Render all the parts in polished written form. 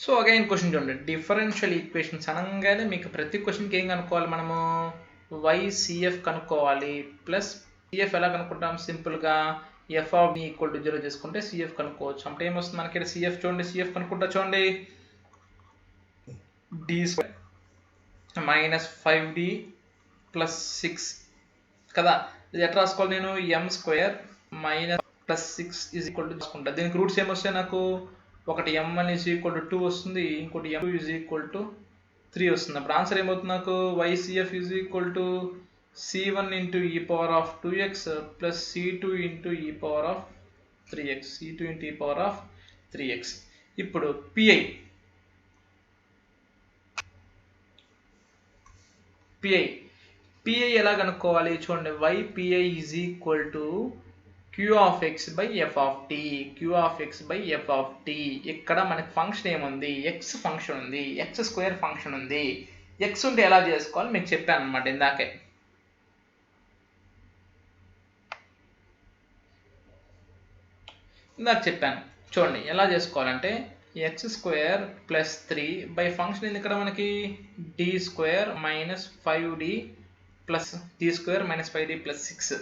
So again question చూడండి, differential equations అనగానే మీకు ప్రతి క్వశ్చన్కి ఏం కనుక్కోవాలి మనము, YCF కనుక్కోవాలి. ప్లస్ CF ఎలా కనుక్కుంటాం, సింపుల్గా f of d equal to 0 చేసుకుంటే CF కనుక్కోవచ్చు. అంటే ఏమొస్తుంది మనకి CF చూడండి, CF కనుక్కుంటా చూడండి, d² మైనస్ 5d ప్లస్ 6 కదా. ఇది ఎట్లా రాసుకోవాలి నేను, m² minus plus 6 is equal to తీసుకుంటా. దీనికి రూట్స్ ఏమొస్తాయి నాకు, ఒకటి m1 ఈజ్ ఈక్వల్ టు 2 వస్తుంది, ఇంకోటి m2 ఈజ్ ఈక్వల్ టు 3 వస్తుంది. అప్పుడు ఆన్సర్ ఏమవుతుంది నాకు, YCF is equal to C1 into e power of 2x plus C2 into e power of 3x, C2 into e power of 3x. ఇప్పుడు PI ఎలా కనుక్కోవాలి చూడండి, YPI is equal to Q of x by F of t, Q of x by F of t. ఇక్కడ మనకి function ఏముంది, x function ఉంది, x² function ఉంది. x ఉంటే ఎలా చేసుకోవాలి మీకు చెప్పాను అనమాట ఇందాకే. ఇందాక చెప్పాను చూడండి ఎలా చేసుకోవాలంటే, x² ప్లస్ 3 బై ఫంక్షన్ ఏంది ఇక్కడ మనకి, d² minus 5d plus d² minus 5d plus 6.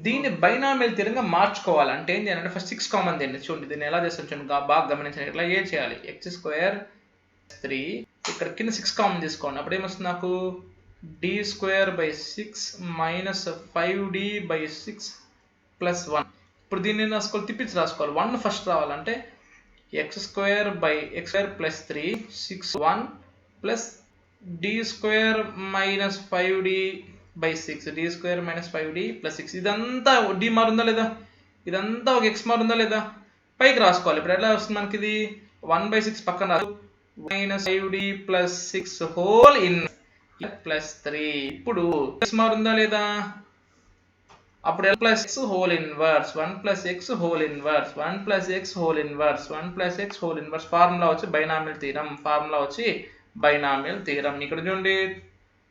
దీన్ని బైనామియల్ థియరంగా మార్చుకోవాలి. అంటే ఏం చేయాలంటే ఫస్ట్ 6 కామన్ తీయండి. చూడండి దీన్ని ఎలా చేస్తాను చూడండి, బాగా గమనించండి. ఇట్లా ఏ చేయాలి, x² 3 ఇక్కడ కింద 6 కామన్ తీసుకోండి. అప్పుడు ఏమొస్తుంది నాకు, d² by 6 minus 5d by 6 plus 1. ఇప్పుడు దీన్ని రాసుకోవాలి, తిప్పించి రాసుకోవాలి. 1 ఫస్ట్ రావాలంటే x² by x² plus 3 6 1 plus d² minus 5d by 6, d² minus 5d plus 6. ఇదంతా d మారుందా లేదా, ఇదంతా ఒక x మారుందా లేదా, పైకి రాసుకోవాలి. ఇప్పుడు ఎట్లా వస్తుంది మనకి, ఇది 1/6 పక్కన రాదు, minus 5d plus 6 whole in plus 3. ఇప్పుడు x మారుందా లేదా, అప్పుడు l plus x whole inverse 1 plus x whole inverse 1 plus x whole inverse 1 plus x whole inverse. Formula వచ్చి బైనామియల్ థీరం. ఇక్కడ చూడండి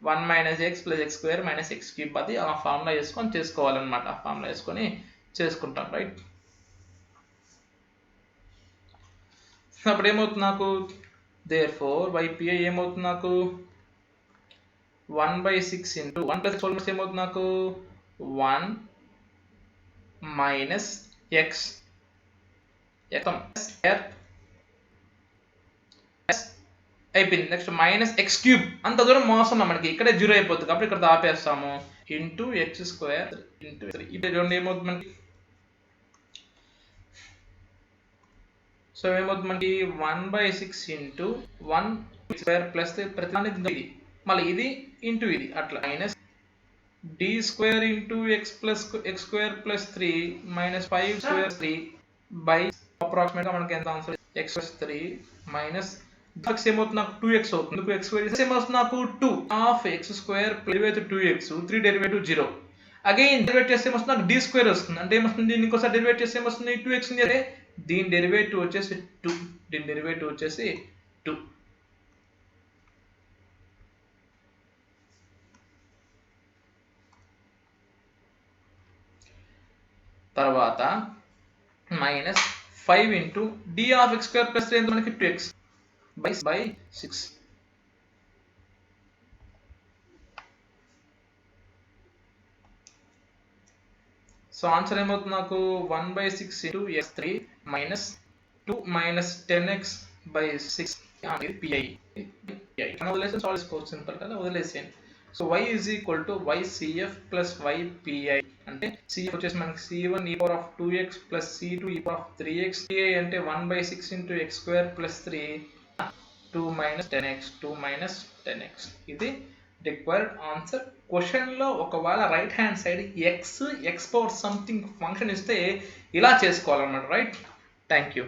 1 minus x plus x² minus x³ అది ఆ formula వేసుకొని చేసుకోవాలన్నమాట. ఆ ఫార్ములా వేసుకొని చేసుకుంటాం, రైట్. అప్పుడు ఏమవుతుంది నాకు, therefore YPI ఏమవుతుంది నాకు, 1/6 into 1 plus x whole inverse ఏమవుతుంది నాకు, 1 మైనస్ x అయిపోయింది. నెక్స్ట్ మైనస్ x³ అంత దూరం మోసం మనకి, ఇక్కడే 0 అయిపోతుంది కాబట్టి ఇక్కడ ఆపేస్తాము, ఇంటూ x² ఇంటూ 3. ఇప్పుడు చూడండి ఏమవుతుంది మనకి, సో ఏమవుతుంది మనకి 1/6 ఇంటూ 1² ప్లస్ ప్రతిదానికి ఇది మళ్ళీ ఇది ఇంటూ ఇది అట్లా minus d² into x² plus 3 minus 5² 3 by approximate గా మనకి ఎంత answer, x plus 3 minus x ఏమవుతుంది నాకు 2x అవుతుంది. x² ఏమవుతుంది నాకు 2 of x² derivative 2x 3 derivative 0. Again డెరివేట్ చేస్తే ఏమొస్తుంది నాకు d² వస్తుంది. అంటే ఏమొస్తుంది, దీన్ని ఇంకోసారి డెరివేట్ చేస్తే ఏమొస్తుంది 2x ఉంది. అంటే దీని డెరివేటివ్ వచ్చేసి 2, తర్వాత minus 5 into d of x² plus 3 మనకి 2x బై 6. సో ఆన్సర్ ఏమవుతుంది నాకు, 1/6 into x3 minus 2 minus 10x by 6. ఇది PI వదిలేసి సాల్వ్ చేసుకోవచ్చు, సింపుల్ కదా, వదిలేసేయండి. So y is equal to YCF plus YPI. అంటే CF వచ్చేసి మనకి C1 e power of 2x plus C2 e power of 3x. PI అంటే 1/6 into x² plus 3 2 minus 10x. ఇది రిక్వైర్డ్ ఆన్సర్. క్వశ్చన్లో ఒకవేళ right hand side x power something function ఇస్తే ఇలా చేసుకోవాలన్నమాట, రైట్. Thank you.